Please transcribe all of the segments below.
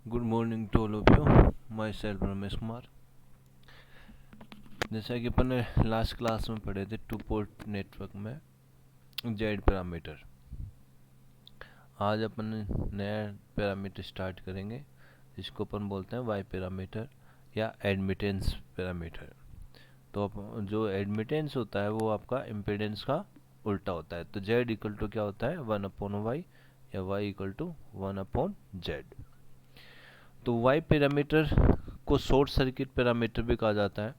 Good morning to all of you. Myself Ramesh Kumar. जैसा कि अपन ने लास्ट क्लास में पढ़े थे, टू पोर्ट नेटवर्क में जेड पैरामीटर। आज अपन नया पैरामीटर स्टार्ट करेंगे, जिसको अपन बोलते हैं वाई पैरामीटर या एडमिटेंस पैरामीटर। तो जो एडमिटेंस होता है वो आपका इम्पीडेंस का उल्टा होता है। तो जेड इक्वल टू क्या होता है, 1/y, या वाई इक्वल टू 1/z। तो वाई पैरामीटर को शॉर्ट सर्किट पैरामीटर भी कहा जाता है,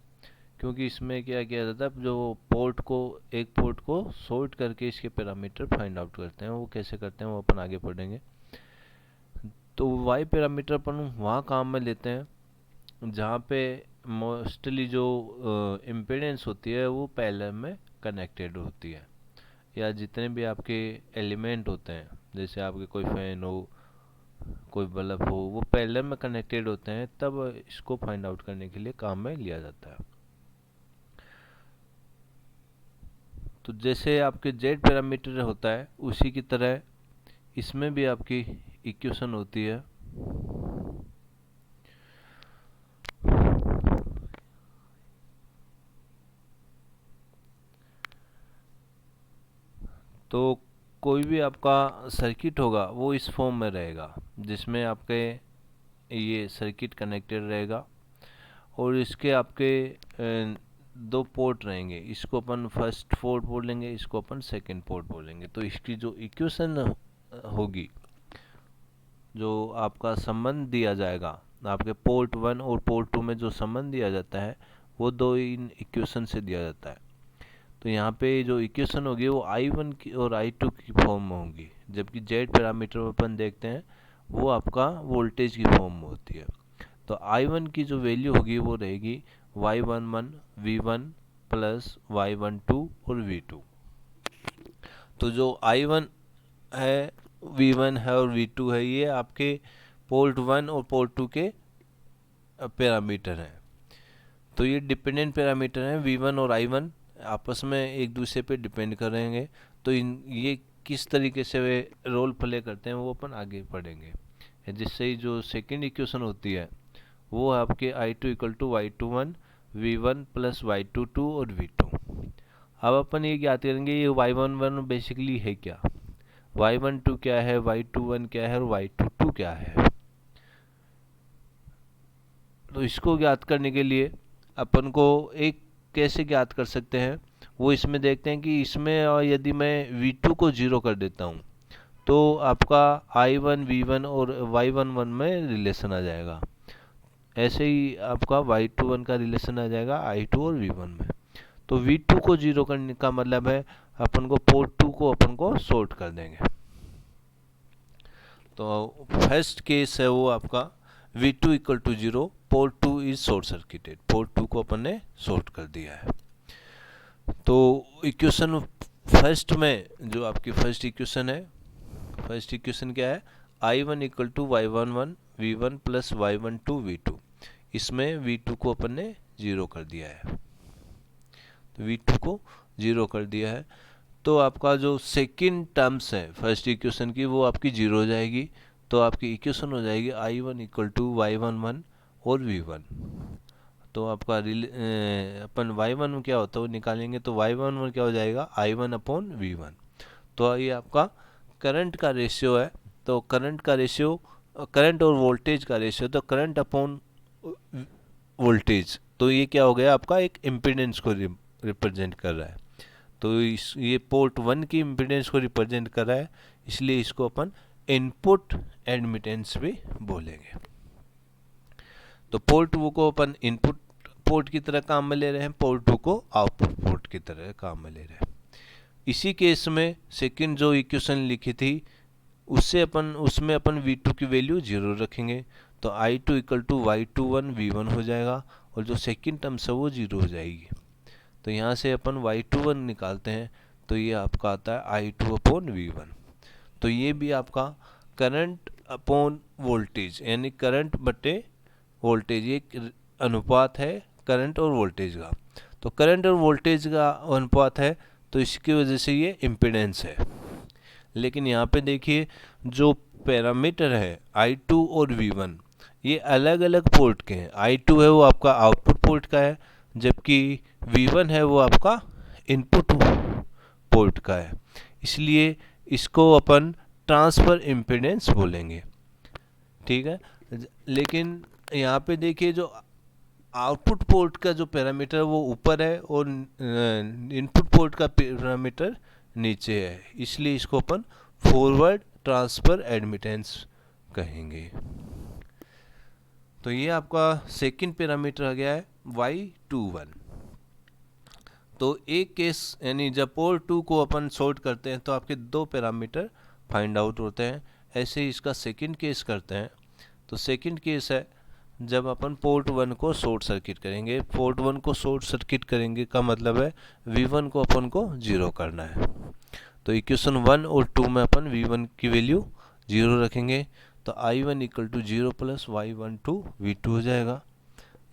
क्योंकि इसमें क्या किया जाता है, जो एक पोर्ट को शॉर्ट करके इसके पैरामीटर फाइंड आउट करते हैं। वो कैसे करते हैं वो अपन आगे पढ़ेंगे। तो वाई पैरामीटर अपन वहाँ काम में लेते हैं जहाँ पे मोस्टली जो इम्पीडेंस होती है वो पैरेलल में कनेक्टेड होती है, या जितने भी आपके एलिमेंट होते हैं, जैसे आपके कोई फैन हो, कोई बल्ब हो, वो पैरेलल में कनेक्टेड होते हैं, तब इसको फाइंड आउट करने के लिए काम में लिया जाता है। तो जैसे आपके जेड पैरामीटर होता है, उसी की तरह इसमें भी आपकी इक्वेशन होती है। तो कोई भी आपका सर्किट होगा वो इस फॉर्म में रहेगा, जिसमें आपके ये सर्किट कनेक्टेड रहेगा, और इसके आपके दो पोर्ट रहेंगे। इसको अपन फर्स्ट पोर्ट बोलेंगे, इसको अपन सेकंड पोर्ट बोलेंगे। तो इसकी जो इक्वेशन होगी, जो आपका संबंध दिया जाएगा, आपके पोर्ट 1 और पोर्ट 2 में जो संबंध दिया जाता है, वो दो इन इक्वेशन से दिया जाता है। तो यहाँ पे जो इक्वेशन होगी वो I1 की और I2 की फॉर्म में होगी, जबकि जेड पैरामीटर में अपन देखते हैं वो आपका वोल्टेज की फॉर्म में होती है। तो I1 की जो वैल्यू होगी वो रहेगी Y11 V1 प्लस Y12 और V2। तो जो I1 है, V1 है और V2 है, ये आपके पोर्ट 1 और पोर्ट 2 के पैरामीटर हैं। तो ये डिपेंडेंट पैरामीटर हैं। V1 और I1 आपस में एक दूसरे पे डिपेंड करेंगे। तो ये किस तरीके से वे रोल प्ले करते हैं वो अपन आगे पढ़ेंगे। जिससे ही जो सेकंड इक्वेशन होती है वो आपके I2 equal to Y21 V1 plus Y22 और V2। अब अपन ये ज्ञात करेंगे ये Y11 बेसिकली है क्या, Y12 क्या है, Y21 क्या है और Y22 क्या है। तो इसको ज्ञात करने के लिए अपन को एक कैसे ज्ञात कर सकते हैं, वो इसमें देखते हैं कि इसमें यदि मैं V2 को 0 कर देता हूँ तो आपका I1 V1 और Y11 में रिलेशन आ जाएगा। ऐसे ही आपका Y21 का रिलेशन आ जाएगा I2 और V1 में। तो V2 को 0 करने का मतलब है अपन को पोर्ट 2 को अपन को शॉर्ट कर देंगे। तो फर्स्ट केस है वो आपका V2 equal to 0, port 2 is short circuited. Port 2 को अपन ने शॉर्ट कर दिया है। तो इक्वेशन फर्स्ट में जो आपकी फर्स्ट इक्वेशन है, फर्स्ट इक्वेशन क्या है, I1 equal to Y11 V1 plus Y12 V2। इसमें V2 को अपन ने 0 कर दिया है। तो V2 को 0 कर दिया है, तो आपका जो सेकंड टर्म्स है फर्स्ट इक्वेशन की वो आपकी 0 हो जाएगी। तो आपकी इक्वेशन हो जाएगी I1 इक्वल टू Y11 और V1। तो आपका अपन Y1 में क्या होता है वो निकालेंगे, तो Y1 में क्या हो जाएगा, I1 अपॉन V1। तो ये आपका करंट का रेशियो है। तो करंट का रेशियो, करंट और वोल्टेज का रेशियो, तो करंट अपॉन वोल्टेज, तो ये क्या हो गया आपका, एक इम्पीडेंस को रिप्रेजेंट कर रहा है। तो ये पोर्ट 1 की इम्पीडेंस को रिप्रेजेंट कर रहा है, इसलिए इसको अपन इनपुट एडमिटेंस भी बोलेंगे। तो पोर्ट 2 को अपन इनपुट पोर्ट की तरह काम में ले रहे हैं, पोर्ट 2 को आउटपुट पोर्ट की तरह काम में ले रहे हैं। इसी केस में सेकंड जो इक्वेशन लिखी थी उसमें अपन V2 की वैल्यू 0 रखेंगे। तो I2 equal to Y21 V1 हो जाएगा, और जो सेकंड टर्म है वो 0 हो जाएगी। तो यहाँ से अपन Y21 निकालते हैं, तो ये आपका आता है I2 अपॉन V1। तो ये भी आपका करंट अपॉन वोल्टेज, यानी करंट बटे वोल्टेज, ये अनुपात है करंट और वोल्टेज का। तो करंट और वोल्टेज का अनुपात है, तो इसकी वजह से ये इम्पीडेंस है। लेकिन यहाँ पे देखिए जो पैरामीटर है I2 और V1, ये अलग अलग पोर्ट के हैं। I2 है वो आपका आउटपुट पोर्ट का है, जबकि V1 है वो आपका इनपुट पोर्ट का है, इसलिए इसको अपन ट्रांसफर इम्पीडेंस बोलेंगे। ठीक है, लेकिन यहाँ पे देखिए जो आउटपुट पोर्ट का जो पैरामीटर वो ऊपर है और इनपुट पोर्ट का पैरामीटर नीचे है, इसलिए इसको अपन फॉरवर्ड ट्रांसफर एडमिटेंस कहेंगे। तो ये आपका सेकंड पैरामीटर आ गया है Y21। तो एक केस यानी जब पोर्ट 2 को अपन सॉर्ट करते हैं तो आपके दो पैरामीटर फाइंड आउट होते हैं। ऐसे ही इसका सेकंड केस करते हैं। तो सेकंड केस है जब अपन पोर्ट 1 को शॉर्ट सर्किट करेंगे। पोर्ट 1 को शॉर्ट सर्किट करेंगे का मतलब है V1 को अपन को 0 करना है। तो इक्वेशन 1 और 2 में अपन V1 की वैल्यू 0 रखेंगे, तो I1 equal to 0 plus Y12 V2 हो जाएगा।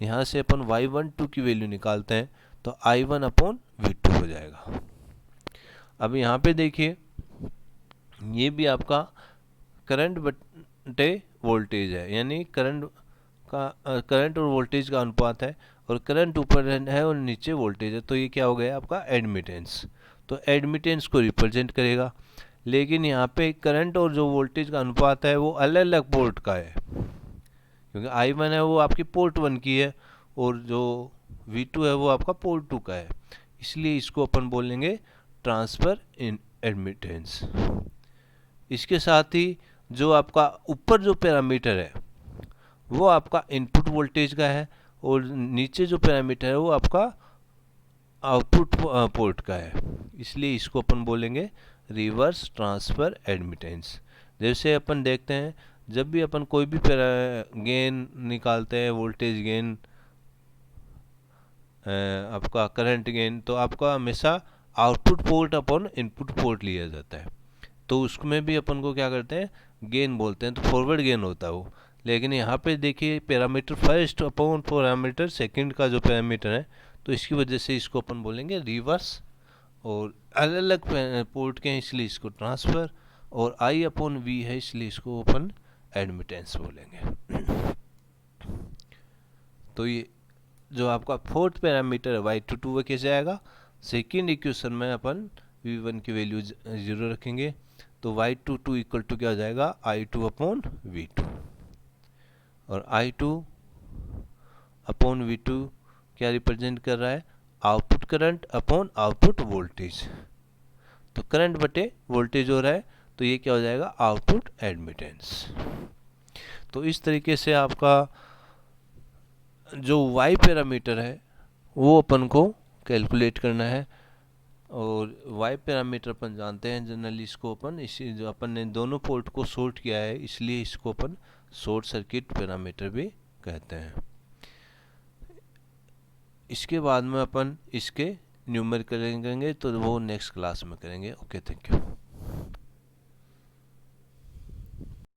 यहाँ से अपन Y12 की वैल्यू निकालते हैं तो I1 अपॉन V2 हो जाएगा। अब यहाँ पे देखिए ये भी आपका करंट बटे वोल्टेज है, यानी करंट और वोल्टेज का अनुपात है, और करंट ऊपर है और नीचे वोल्टेज है, तो ये क्या हो गया आपका एडमिटेंस। तो एडमिटेंस को रिप्रेजेंट करेगा, लेकिन यहाँ पे करंट और जो वोल्टेज का अनुपात है वो अलग अलग पोर्ट का है, क्योंकि I1 है वो आपकी पोर्ट 1 की है और जो V2 है वो आपका पोर्ट 2 का है, इसलिए इसको अपन बोलेंगे ट्रांसफर इन एडमिटेंस। इसके साथ ही जो आपका ऊपर जो पैरामीटर है वो आपका इनपुट वोल्टेज का है और नीचे जो पैरामीटर है वो आपका आउटपुट पोर्ट का है, इसलिए इसको अपन बोलेंगे रिवर्स ट्रांसफर एडमिटेंस। जैसे अपन देखते हैं जब भी अपन कोई भी गेन निकालते हैं, वोल्टेज गेन, आपका करंट गेन, तो आपका हमेशा output port upon input port लिया जाता है। तो उसमें भी अपन को क्या करते हैं गेन बोलते हैं, तो फॉरवर्ड गेन होता है वो। लेकिन यहाँ पे देखिए parameter first upon parameter second का जो पैरामीटर है, तो इसकी वजह से इसको अपन बोलेंगे रिवर्स, और अलग अलग पोर्ट के हैं इसलिए इसको ट्रांसफर, और I अपॉन V है इसलिए इसको अपन एडमिटेंस बोलेंगे। तो ये जो आपका फोर्थ पैरामीटर है Y22 वो कैसे आएगा, सेकेंड इक्वेशन में अपन V1 की वैल्यू 0 रखेंगे, तो Y22 इक्वल टू क्या हो जाएगा I2 अपॉन V2, और I2 अपॉन V2 क्या रिप्रेजेंट कर रहा है output current upon output voltage. तो करंट बटे वोल्टेज हो रहा है, तो ये क्या हो जाएगा आउटपुट एडमिटेंस। तो इस तरीके से आपका जो Y पैरामीटर है वो अपन को कैलकुलेट करना है, और Y पैरामीटर अपन जानते हैं जनरली इसको अपन इसी जो अपन ने दोनों पोर्ट को शॉर्ट किया है इसलिए इसको अपन शॉर्ट सर्किट पैरामीटर भी कहते हैं। इसके बाद में अपन इसके न्यूमेरिकल करेंगे, तो वो नेक्स्ट क्लास में करेंगे। Okay, thank you.